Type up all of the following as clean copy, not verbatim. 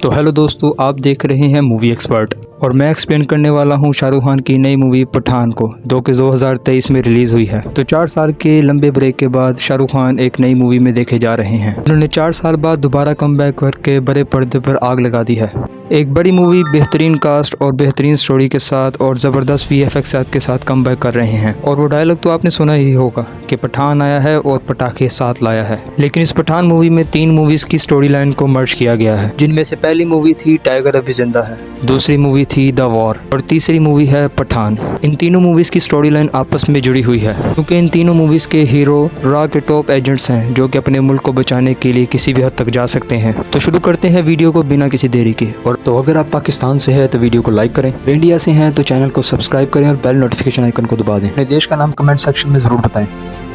तो हेलो दोस्तों, आप देख रहे हैं मूवी एक्सपर्ट और मैं एक्सप्लेन करने वाला हूं शाहरुख खान की नई मूवी पठान को 2023 में रिलीज़ हुई है। तो 4 साल के लंबे ब्रेक के बाद शाहरुख खान एक नई मूवी में देखे जा रहे हैं। उन्होंने 4 साल बाद दोबारा कमबैक करके बड़े पर्दे पर आग लगा दी है। एक बड़ी मूवी बेहतरीन कास्ट और बेहतरीन स्टोरी के साथ और ज़बरदस्त VFX के साथ कमबैक कर रहे हैं। और वो डायलॉग तो आपने सुना ही होगा कि पठान आया है और पटाखे साथ लाया है। लेकिन इस पठान मूवी में 3 मूवीज़ की स्टोरी लाइन को मर्ज किया गया है, जिनमें से पहली मूवी थी टाइगर अभी जिंदा है, दूसरी मूवी थी द वॉर और तीसरी मूवी है पठान। इन तीनों मूवीज़ की स्टोरी लाइन आपस में जुड़ी हुई है, क्योंकि इन तीनों मूवीज़ के हीरो रॉ के टॉप एजेंट्स हैं जो कि अपने मुल्क को बचाने के लिए किसी भी हद तक जा सकते हैं। तो शुरू करते हैं वीडियो को बिना किसी देरी के। और तो अगर आप पाकिस्तान से हैं तो वीडियो को लाइक करें, इंडिया से हैं तो चैनल को सब्सक्राइब करें और बेल नोटिफिकेशन आइकन को दबा दें। अपने देश का नाम कमेंट सेक्शन में ज़रूर बताएं।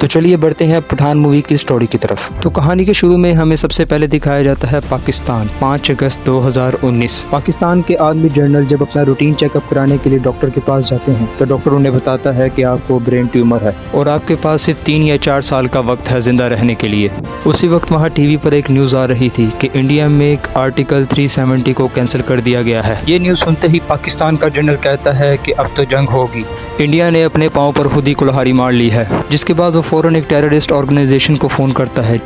तो चलिए बढ़ते हैं पठान मूवी की स्टोरी की तरफ। तो कहानी के शुरू में हमें सबसे पहले दिखाया जाता है पाकिस्तान 5 अगस्त 2019। पाकिस्तान के आर्मी जनरल जब अपना रूटीन चेकअप कराने के लिए डॉक्टर के पास जाते हैं तो डॉक्टर उन्हें बताता है कि आपको ब्रेन ट्यूमर है और आपके पास सिर्फ 3 या 4 साल का वक्त है जिंदा रहने के लिए। उसी वक्त वहाँ टीवी पर एक न्यूज़ आ रही थी कि इंडिया में एक आर्टिकल 370 को कैंसिल कर दिया गया है। ये न्यूज़ सुनते ही पाकिस्तान का जनरल कहता है कि अब तो जंग होगी, इंडिया ने अपने पाँव पर खुद ही कुल्हाड़ी मार ली है। जिसके बाद वो फ़ौरन एक टेररिस्ट ऑर्गेनाइजेशन को फ़ोन करता है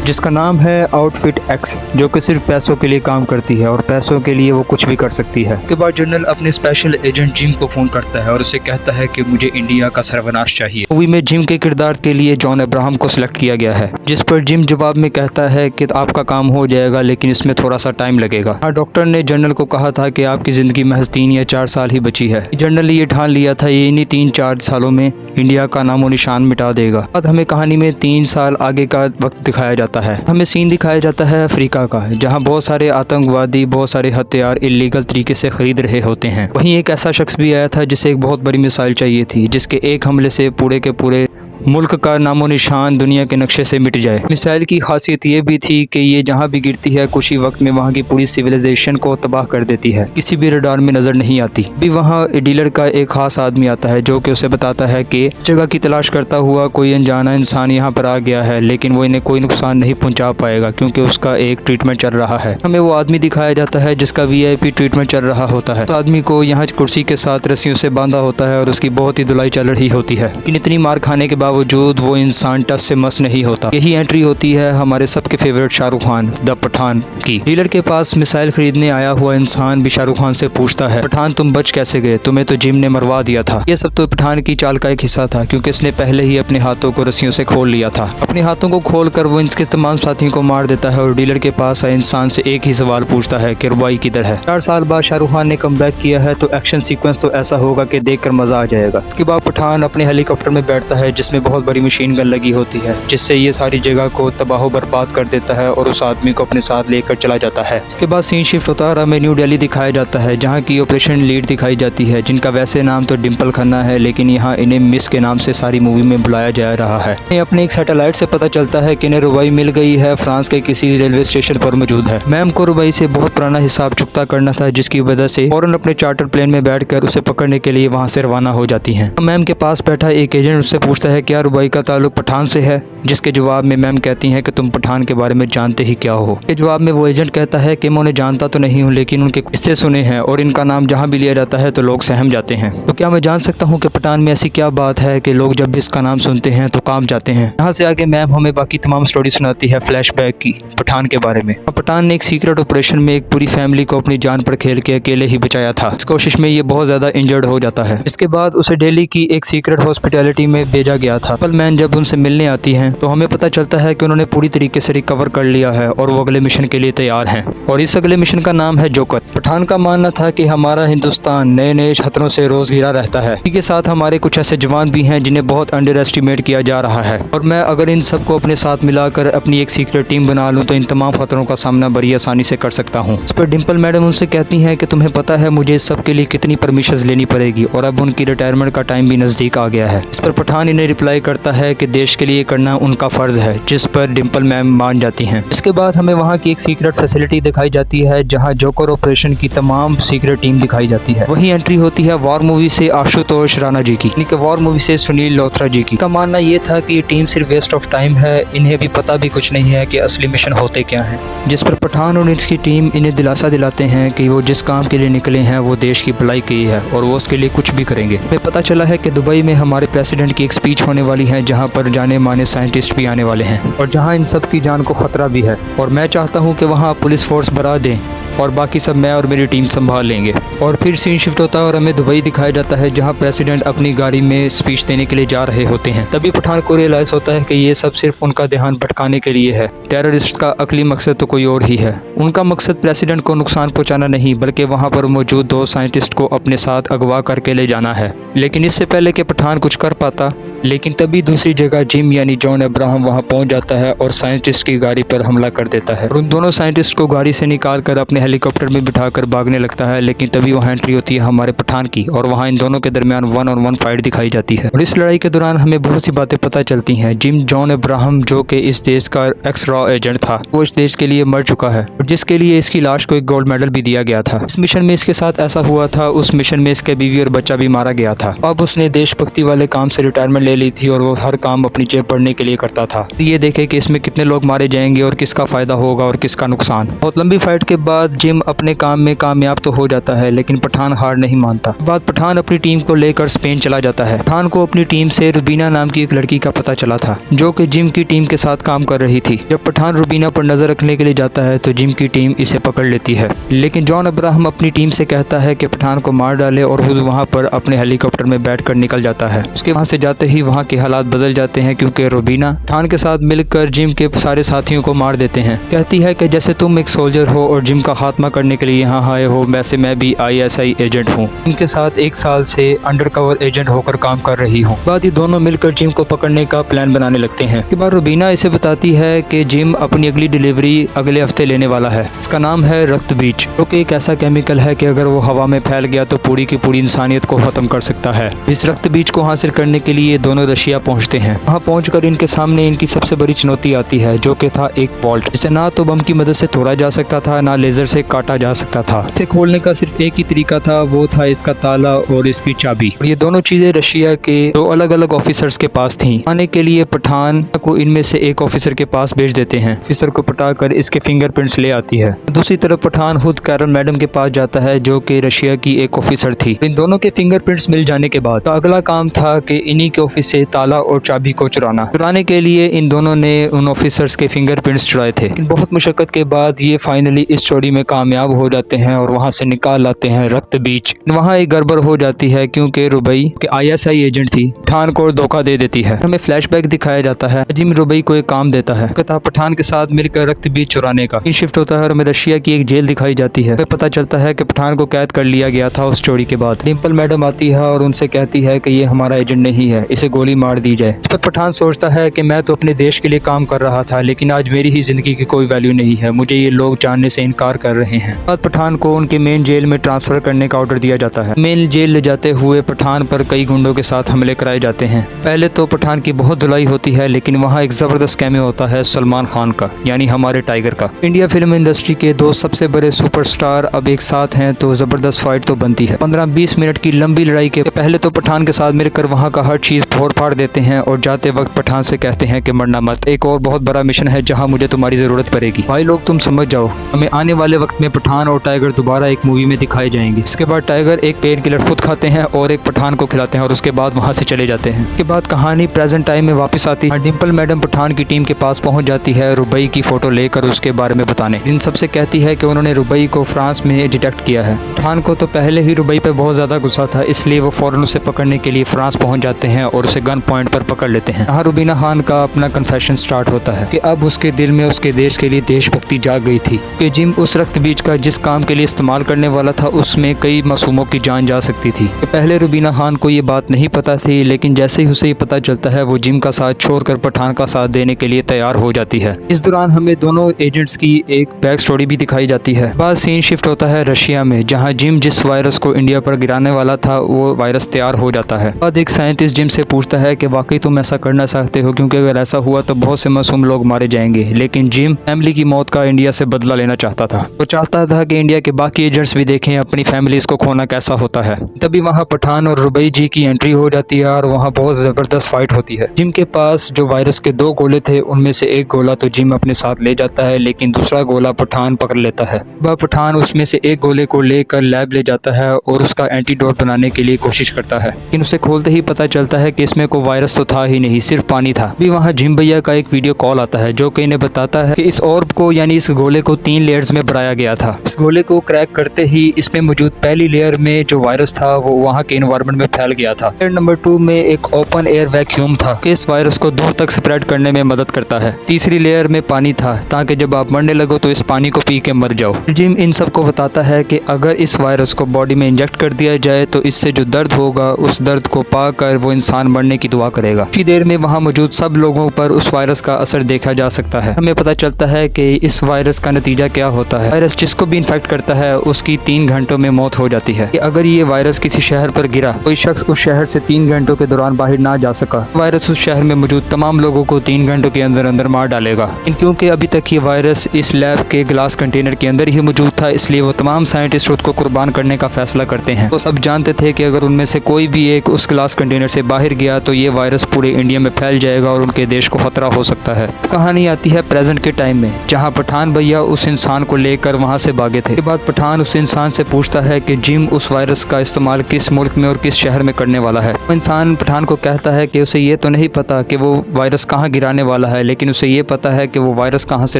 जिसका नाम है आउटफिट एक्स, जो कि सिर्फ पैसों के लिए काम करती है और पैसों के लिए वो कुछ भी कर सकती है। उसके बाद जनरल अपने स्पेशल एजेंट जिम को फ़ोन करता है और उसे कहता है कि मुझे इंडिया का सर्वनाश चाहिए। मूवी में जिम के किरदार के लिए जॉन अब्राहम को सिलेक्ट किया गया है, जिस पर जिम जवाब में कहता है कि आपका काम हो जाएगा लेकिन इसमें थोड़ा सा टाइम लगेगा। डॉक्टर ने जनरल को कहा था कि आपकी ज़िंदगी महज 3 या 4 साल ही बची है। जनरल ने ये ठान लिया था ये इन्हीं 3-4 सालों में इंडिया का नामो निशान मिटा देगा। बाद हमें कहानी में 3 साल आगे का वक्त दिखाया जाता है। हमें सीन दिखाया जाता है अफ्रीका का, जहां बहुत सारे आतंकवादी बहुत सारे हथियार इलीगल तरीके से खरीद रहे होते हैं। वहीं एक ऐसा शख्स भी आया था जिसे एक बहुत बड़ी मिसाइल चाहिए थी, जिसके एक हमले से पूरे के पूरे मुल्क का नामो निशान दुनिया के नक्शे से मिट जाए। मिसाइल की खासियत ये भी थी कि ये जहाँ भी गिरती है कुछ ही वक्त में वहाँ की पूरी सिविलाइजेशन को तबाह कर देती है, किसी भी रडार में नजर नहीं आती। भी वहाँ डीलर का एक खास आदमी आता है जो कि उसे बताता है कि जगह की तलाश करता हुआ कोई अनजाना इंसान यहाँ पर आ गया है, लेकिन वो इन्हें कोई नुकसान नहीं पहुँचा पाएगा क्योंकि उसका एक ट्रीटमेंट चल रहा है। हमें वो आदमी दिखाया जाता है जिसका VIP ट्रीटमेंट चल रहा होता है। तो आदमी को यहाँ कुर्सी के साथ रस्सियों से बांधा होता है और उसकी बहुत ही धुलाई चल रही होती है, लेकिन इतनी मार खाने के बावजूद वो इंसान टस से मस नहीं होता। यही एंट्री होती है हमारे सबके फेवरेट शाहरुख खान द पठान की। डीलर के पास मिसाइल खरीदने आया हुआ इंसान भी शाहरुख खान से पूछता है, पठान तुम बच कैसे गए, तुम्हें तो जिम ने मरवा दिया था। ये सब तो पठान की चाल का एक हिस्सा था, क्योंकि इसने पहले ही अपने हाथों को रस्सियों से खोल लिया था। अपने हाथों को खोलकर वो इसके तमाम साथियों को मार देता है और डीलर के पास आए इंसान से एक ही सवाल पूछता है कि रुबाई किधर है। 4 साल बाद शाहरुख खान ने कमबैक किया है तो एक्शन सीक्वेंस तो ऐसा होगा कि देखकर मजा आ जाएगा। उसके बाद पठान अपने हेलीकॉप्टर में बैठता है जिसमें बहुत बड़ी मशीन गन लगी होती है, जिससे ये सारी जगह को तबाह बर्बाद कर देता है और उस आदमी को अपने साथ लेकर चला जाता है। इसके बाद सीन शिफ्ट होता है और हमें न्यू दिल्ली दिखाया जाता है, जहाँ की ऑपरेशन लीड दिखाई जाती है, जिनका वैसे नाम तो डिम्पल खन्ना है, लेकिन यहाँ इन्हें मिस के नाम से सारी मूवी में बुलाया जा रहा है। इन्हें अपने एक सैटेलाइट से पता चलता है कि इन्हें रुबाई मिल गई है, फ्रांस के किसी रेलवे स्टेशन पर मौजूद है। मैम को रुबाई से बहुत पुराना हिसाब चुकता करना था, जिसकी वजह से फौरन अपने चार्टर प्लेन में बैठकर उसे पकड़ने के लिए वहाँ से रवाना हो जाती है। मैम के पास बैठा एक एजेंट उससे पूछता है क्या रुबाई का ताल्लुक पठान से है, जिसके जवाब में मैम कहती हैं कि तुम पठान के बारे में जानते ही क्या हो। के जवाब में वो एजेंट कहता है कि मैं उन्हें जानता तो नहीं हूँ, लेकिन उनके किस्से सुने हैं और इनका नाम जहाँ भी लिया जाता है तो लोग सहम जाते हैं। तो क्या मैं जान सकता हूँ कि पठान में ऐसी क्या बात है कि लोग जब भी इसका नाम सुनते हैं तो कांप जाते हैं। यहाँ से आगे मैम हमें बाकी तमाम स्टोरी सुनाती है फ्लैशबैक की पठान के बारे में। पठान ने एक सीक्रेट ऑपरेशन में एक पूरी फैमिली को अपनी जान पर खेल के अकेले ही बचाया था। इस कोशिश में ये बहुत ज्यादा इंजर्ड हो जाता है। इसके बाद उसे दिल्ली की एक सीक्रेट हॉस्पिटैलिटी में भेजा गया था। मैन जब उनसे मिलने आती है तो हमें पता चलता है कि उन्होंने पूरी तरीके से रिकवर कर लिया है और वो अगले मिशन के लिए तैयार हैं। और इस अगले मिशन का नाम है जोकर। पठान का मानना था कि हमारा हिंदुस्तान नए नए खतरों से रोज घिरा रहता है। इसी के साथ हमारे कुछ ऐसे जवान भी हैं जिन्हें बहुत अंडर एस्टिमेट किया जा रहा है, और मैं अगर इन सबको अपने साथ मिलाकर अपनी एक सीक्रेट टीम बना लूँ तो इन तमाम खतरों का सामना बड़ी आसानी से कर सकता हूँ। इस पर डिम्पल मैडम उनसे कहती हैं कि तुम्हें पता है मुझे इस सब के लिए कितनी परमिशन लेनी पड़ेगी और अब उनकी रिटायरमेंट का टाइम भी नजदीक आ गया है। इस पर पठान इन्हें अप्लाई करता है कि देश के लिए करना उनका फ़र्ज़ है, जिस पर डिम्पल मैम मान जाती हैं। इसके बाद हमें वहाँ की एक सीक्रेट फैसिलिटी दिखाई जाती है जहाँ जोकर ऑपरेशन की तमाम सीक्रेट टीम दिखाई जाती है। वही एंट्री होती है वॉर मूवी से आशुतोष राणा जी की, यानी कि वॉर मूवी से सुनील लोथरा जी की। का मानना ये था कि ये टीम सिर्फ वेस्ट ऑफ टाइम है, इन्हें भी पता भी कुछ नहीं है कि असली मिशन होते क्या हैं। जिस पर पठान और इसकी टीम इन्हें दिलासा दिलाते हैं कि वो जिस काम के लिए निकले हैं वो देश की भलाई की है और वो उसके लिए कुछ भी करेंगे। हमें पता चला है कि दुबई में हमारे प्रेसिडेंट की एक स्पीच होने वाली है जहाँ पर जाने माने साइंटिस्ट भी आने वाले हैं और जहाँ इन सब की जान को खतरा भी है। और मैं चाहता हूँ कि वहाँ पुलिस फोर्स बढ़ा दें और बाकी सब मैं और मेरी टीम संभाल लेंगे। और फिर सीन शिफ्ट होता है और हमें दुबई दिखाया जाता है जहां प्रेसिडेंट अपनी गाड़ी में स्पीच देने के लिए जा रहे होते हैं। तभी पठान को रियलाइज़ होता है कि ये सब सिर्फ उनका ध्यान भटकाने के लिए है। टेररिस्ट का असली मकसद तो कोई और ही है। उनका मकसद प्रेसिडेंट को नुकसान पहुंचाना नहीं बल्कि वहां पर मौजूद 2 साइंटिस्ट को अपने साथ अगवा करके ले जाना है। लेकिन इससे पहले कि पठान कुछ कर पाता, लेकिन तभी दूसरी जगह जिम यानी जॉन अब्राहम वहां पहुंच जाता है और साइंटिस्ट की गाड़ी पर हमला कर देता है और उन दोनों साइंटिस्ट को गाड़ी से निकाल कर अपने हेलीकॉप्टर में बिठाकर भागने लगता है। लेकिन तभी वहां एंट्री होती है हमारे पठान की और वहां इन दोनों के दरमियान 1-on-1 फाइट दिखाई जाती है। और इस लड़ाई के दौरान हमें बहुत सी बातें पता चलती हैं। जिम जॉन अब्राहम जो कि इस देश का एक्स रॉ एजेंट था, वो इस देश के लिए मर चुका है और जिसके लिए इसकी लाश को एक गोल्ड मेडल भी दिया गया था। इस मिशन में इसके साथ ऐसा हुआ था, उस मिशन में इसके बीवी और बच्चा भी मारा गया था। अब उसने देशभक्ति वाले काम से रिटायरमेंट ले ली थी और वो हर काम अपनी जेब भरने के लिए करता था। ये देखे कि इसमें कितने लोग मारे जाएंगे और किसका फायदा होगा और किसका नुकसान। बहुत लंबी फाइट के बाद जिम अपने काम में कामयाब तो हो जाता है, लेकिन पठान हार नहीं मानता। बाद पठान अपनी टीम को लेकर स्पेन चला जाता है। पठान को अपनी टीम से रुबीना नाम की एक लड़की का पता चला था जो कि जिम की टीम के साथ काम कर रही थी। जब पठान रुबीना पर नजर रखने के लिए जाता है तो जिम की टीम इसे पकड़ लेती है, लेकिन जॉन अब्राहम अपनी टीम से कहता है कि पठान को मार डाले और खुद वहाँ पर अपने हेलीकॉप्टर में बैठकर निकल जाता है। उसके वहाँ से जाते ही वहाँ के हालात बदल जाते हैं क्योंकि रुबीना पठान के साथ मिलकर जिम के सारे साथियों को मार देते हैं। कहती है कि जैसे तुम एक सोल्जर हो और जिम का खात्मा करने के लिए यहाँ आए हो, वैसे मैं भी ISI एजेंट हूँ। इनके साथ 1 साल से अंडरकवर एजेंट होकर काम कर रही हूँ। बाद ये दोनों मिलकर जिम को पकड़ने का प्लान बनाने लगते हैं। इसके बाद रुबीना इसे बताती है कि जिम अपनी अगली डिलीवरी अगले हफ्ते लेने वाला है। इसका नाम है रक्त बीज, जो कि एक ऐसा केमिकल है कि अगर वो हवा में फैल गया तो पूरी की पूरी इंसानियत को खत्म कर सकता है। इस रक्त बीज को हासिल करने के लिए दोनों रशिया पहुँचते हैं। वहाँ पहुँचकर इनके सामने इनकी सबसे बड़ी चुनौती आती है जो कि था एक वॉल्ट, जिसे ना तो बम की मदद से तोड़ा जा सकता था ना लेजर से काटा जा सकता था। इसे खोलने का सिर्फ एक ही तरीका था, वो था इसका ताला और इसकी चाबी। और ये दोनों चीजें रशिया के 2 अलग अलग ऑफिसर्स के पास थीं। आने के लिए पठान को इनमें से एक ऑफिसर के पास भेज देते हैं। ऑफिसर को पटाकर इसके फिंगरप्रिंट्स ले आती है। दूसरी तरफ पठान खुद कैरल मैडम के पास जाता है जो कि रशिया की एक ऑफिसर थी। इन दोनों के फिंगरप्रिंट्स मिल जाने के बाद तो अगला काम था कि इन्हीं के ऑफिस से ताला और चाबी को चुराने के लिए इन दोनों ने उन ऑफिसर्स के फिंगरप्रिंट्स चुराए थे। लेकिन बहुत मुशक्कत के बाद ये फाइनली इस चोरी में कामयाब हो जाते हैं और वहाँ से निकाल लाते हैं रक्त बीज। वहाँ एक गड़बड़ हो जाती है क्योंकि रुबई के ISI एजेंट थी, पठान को धोखा दे देती है। हमें फ्लैशबैक दिखाया जाता है। जिम रुबई को एक काम देता है, कहता पठान के साथ मिलकर रक्त बीज चुराने का। शिफ्ट होता है और हमें रशिया की एक जेल दिखाई जाती है। हमें पता चलता है कि पठान को कैद कर लिया गया था उस चोरी के बाद। डिम्पल मैडम आती है और उनसे कहती है कि ये हमारा एजेंट नहीं है, इसे गोली मार दी जाए। इस पर पठान सोचता है कि मैं तो अपने देश के लिए काम कर रहा था, लेकिन आज मेरी ही जिंदगी की कोई वैल्यू नहीं है, मुझे ये लोग जानने से इनकार कर रहे हैं। बाद पठान को उनके मेन जेल में ट्रांसफर करने का ऑर्डर दिया जाता है। मेन जेल ले जाते हुए पठान पर कई गुंडों के साथ हमले कराए जाते हैं। पहले तो पठान की बहुत धुलाई होती है, लेकिन वहाँ एक जबरदस्त कैमियो होता है सलमान खान का, यानी हमारे टाइगर का। इंडिया फिल्म इंडस्ट्री के 2 सबसे बड़े सुपरस्टार अब एक साथ हैं तो जबरदस्त फाइट तो बनती है। 15-20 मिनट की लंबी लड़ाई के पहले तो पठान के साथ मिलकर वहाँ का हर चीज फोड़ फाड़ देते हैं और जाते वक्त पठान से कहते हैं कि मरना मत, एक और बहुत बड़ा मिशन है जहाँ मुझे तुम्हारी जरूरत पड़ेगी। भाई लोग तुम समझ जाओ, हमें आने वाले वक्त में पठान और टाइगर दोबारा एक मूवी में दिखाए जाएंगे। इसके बाद टाइगर एक पेन किलर खुद खाते हैं और एक पठान को खिलाते हैं और उसके बाद वहाँ से चले जाते हैं। इसके बाद कहानी प्रेजेंट टाइम में वापस आती है। डिम्पल मैडम पठान की टीम के पास पहुँच जाती है रुबई की फोटो लेकर उसके बारे में बताने। इन सबसे कहती है कि उन्होंने रुबई को फ्रांस में डिटेक्ट किया है। पठान को तो पहले ही रुबई पे बहुत ज्यादा गुस्सा था, इसलिए वो फौरन उसे पकड़ने के लिए फ्रांस पहुँच जाते हैं और उसे गन पॉइंट पर पकड़ लेते हैं। यहाँ रुबीना खान का अपना कन्फेशन स्टार्ट होता है कि अब उसके दिल में उसके देश के लिए देशभक्ति जाग गई थी कि जिम उस रक्त बीज का जिस काम के लिए इस्तेमाल करने वाला था उसमें कई मासूमों की जान जा सकती थी। पहले रुबीना खान को ये बात नहीं पता थी, लेकिन जैसे ही उसे ये पता चलता है वो जिम का साथ छोड़कर पठान का साथ देने के लिए तैयार हो जाती है। इस दौरान हमें दोनों एजेंट्स की एक बैक स्टोरी भी दिखाई जाती है। बाद सीन शिफ्ट होता है रशिया में, जहाँ जिम जिस वायरस को इंडिया पर गिराने वाला था वो वायरस तैयार हो जाता है। बाद एक साइंटिस्ट जिम से पूछता है कि वाकई तुम ऐसा करना चाहते हो, क्योंकि अगर ऐसा हुआ तो बहुत से मासूम लोग मारे जाएंगे। लेकिन जिम फैमिली की मौत का इंडिया से बदला लेना चाहता था। वो चाहता था कि इंडिया के बाकी एजेंट्स भी देखें अपनी फैमिलीज को खोना कैसा होता है। तभी वहाँ पठान और रुबई जी की एंट्री हो जाती है और वहाँ बहुत जबरदस्त फाइट होती है। जिम के पास जो वायरस के 2 गोले थे उनमें से एक गोला तो जिम अपने साथ ले जाता है, लेकिन दूसरा गोला पठान पकड़ लेता है। वह पठान उसमें से एक गोले को लेकर लैब ले जाता है और उसका एंटीडोट बनाने के लिए कोशिश करता है, लेकिन उसे खोलते ही पता चलता है कि इसमें कोई वायरस तो था ही नहीं, सिर्फ पानी था। भी वहाँ जिम भैया का एक वीडियो कॉल आता है जो कि इन्हें बताता है कि इस ऑर्ब को यानी इस गोले को 3 लेयर्स में बनाया गया था। इस गोले को क्रैक करते ही इसमें मौजूद पहली लेयर में जो वायरस था वो वहाँ के एनवायरनमेंट में फैल गया था। लेयर नंबर 2 में एक ओपन एयर वैक्यूम था कि इस वायरस को दूर तक स्प्रेड करने में मदद करता है। तीसरी लेयर में पानी था ताकि जब आप मरने लगो तो इस पानी को पी के मर जाओ। जिम इन सबको बताता है कि अगर इस वायरस को बॉडी में इंजेक्ट कर दिया जाए तो इससे जो दर्द होगा उस दर्द को पाकर वो इंसान मरने की दुआ करेगा। कुछ देर में वहाँ मौजूद सब लोगों पर उस वायरस का असर देखा जा सकता है। हमें पता चलता है कि इस वायरस का नतीजा क्या होता है। वायरस जिसको भी इन्फेक्ट करता है उसकी 3 घंटों में मौत हो जाती है। कि अगर ये वायरस किसी शहर पर गिरा, कोई शख्स उस शहर से 3 घंटों के दौरान बाहर ना जा सका, वायरस उस शहर में मौजूद तमाम लोगों को 3 घंटों के अंदर अंदर मार डालेगा। क्योंकि अभी तक ये वायरस इस लैब के ग्लास कंटेनर के अंदर ही मौजूद था, इसलिए वो तमाम साइंटिस्ट उसको कुर्बान करने का फैसला करते हैं। वो सब जानते थे कि अगर उनमें से कोई भी एक उस ग्लास कंटेनर से बाहर गया तो ये वायरस पूरे इंडिया में फैल जाएगा और उनके देश को खतरा हो सकता है। कहानी आती है प्रेजेंट के टाइम में, जहाँ पठान भैया उस इंसान को लेकर वहाँ से भागे थे। इसके बाद पठान उस इंसान से पूछता है कि जिम उस वायरस का इस्तेमाल किस मुल्क में और किस शहर में करने वाला है। वो इंसान पठान को कहता है कि उसे ये तो नहीं पता कि वो वायरस कहाँ गिराने वाला है, लेकिन उसे ये पता है कि वो वायरस कहाँ से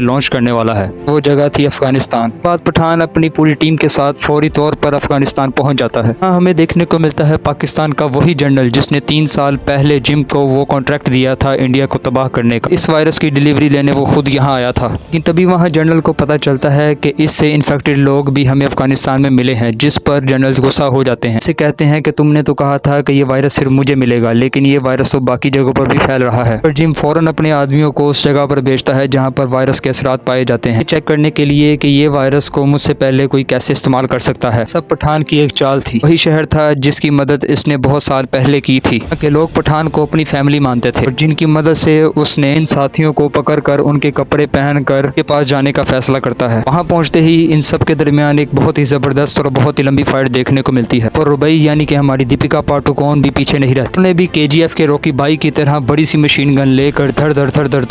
लॉन्च करने वाला है। वो जगह थी अफगानिस्तान। बाद पठान अपनी पूरी टीम के साथ फौरी तौर पर अफगानिस्तान पहुंच जाता है। हाँ, हमें देखने को मिलता है पाकिस्तान का वही जनरल जिसने 3 साल पहले जिम को वो कॉन्ट्रैक्ट दिया था इंडिया को तबाह करने का। इस वायरस की डिलीवरी लेने वो खुद यहाँ आया था, लेकिन तभी वहाँ जनरल को पता चलता है कि इससे इन्फेक्टेड लोग भी हमें अफगानिस्तान में मिले हैं, जिस पर जनरल गुस्सा हो जाते हैं। इसे कहते हैं कि तुमने तो कहा था कि ये वायरस सिर्फ मुझे मिलेगा, लेकिन ये वायरस तो बाकी जगहों पर भी फैल रहा है। पर जिम फौरन अपने आदमियों को उस जगह पर भेजता है जहाँ पर वायरस के असरात पाए जाते हैं, चेक करने के लिए कि ये वायरस को मुझसे पहले कोई कैसे इस्तेमाल कर सकता है। सब पठान की एक चाल थी। वही शहर था जिसकी मदद इसने बहुत साल पहले की थी, कि लोग पठान को अपनी फैमिली मानते थे और जिनकी मदद से उसने इन साथियों को पकड़कर उनके कपड़े पहनकर के पास जाने का फैसला करता है। वहाँ पहुँचते ही इन सब के दरमियान एक बहुत ही जबरदस्त और बहुत ही लंबी फाइट देखने को मिलती है। और रुबई यानी कि हमारी दीपिका पादुकोण भी पीछे नहीं रहती। उन्होंने भी KGF के रॉकी भाई की तरह बड़ी सी मशीन गन लेकर धड़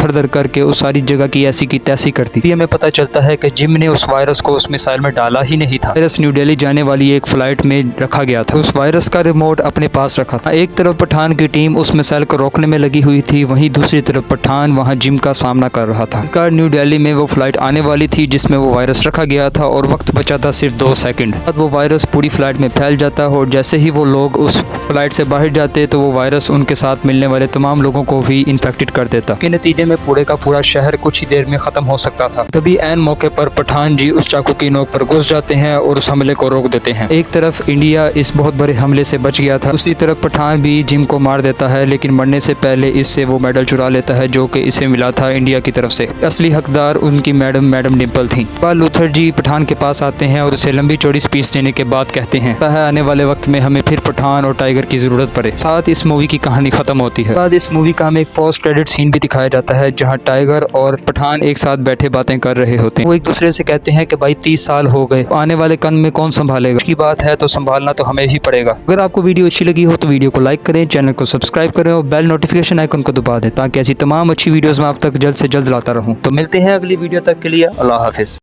धड़ करके उस सारी जगह की ऐसी की तैसी करती। ये हमें पता चलता है कि जिम ने उस वायरस को उस मिसाइल में डाला ही नहीं था। वायरस न्यू दिल्ली जाने वाली एक फ्लाइट में रखा गया था। उस वायरस का रिमोट अपने पास रखा था। एक तरफ पठान की टीम उस मिसाइल को रोकने में लगी हुई थी, वहीं दूसरी तरफ पठान वहाँ जिम का सामना कर रहा था। न्यू दिल्ली में वो फ्लाइट आने वाली थी जिसमें वो वायरस रखा गया था और वक्त बचा था सिर्फ 2 सेकंड। बाद वो वायरस पूरी फ्लाइट में फैल जाता और जैसे ही वो लोग उस फ्लाइट से बाहर जाते तो वो वायरस उनके साथ मिलने वाले तमाम लोगों को भी इन्फेक्टेड कर देता। के नतीजे में पूरे का पूरा शहर कुछ ही देर में खत्म हो सकता था। तभी ऐन मौके पर पठान जी उस चाकू की नोक पर घुस जाते हैं और उस हमले को रोक देते हैं। एक तरफ इंडिया इस बहुत बड़े हमले से बच गया था, दूसरी तरफ पठान भी जिम को मार देता है, लेकिन मरने से पहले इससे वो मेडल चुरा लेता है जो कि इसे मिला था इंडिया की तरफ से। असली हकदार उनकी मैडम डिम्पल थी। लूथर जी पठान के पास आते हैं और उसे लंबी चौड़ी स्पीच देने के बाद कहते हैं आने वाले वक्त में हमें फिर पठान और टाइगर की जरूरत पड़े। साथ इस मूवी की कहानी खत्म होती है। बाद इस मूवी का हमें एक पोस्ट क्रेडिट सीन भी दिखाया जाता है जहाँ टाइगर और पठान एक साथ बैठे बातें कर रहे होते हैं। वो एक दूसरे से कहते हैं कि भाई 30 साल हो गए, आने वाले कन में कौन संभालेगा। की बात है तो संभालना तो हमें ही पड़ेगा। अगर आपको वीडियो अच्छी लगी हो तो वीडियो को लाइक करें, चैनल को सब्सक्राइब करें और बेल नोटिफिकेशन आइकन को दबा दें ताकि ऐसी तमाम अच्छी वीडियोस मैं आप तक जल्द से जल्द लाता रहूं। तो मिलते हैं अगली वीडियो तक के लिए। अल्लाह हाफिज।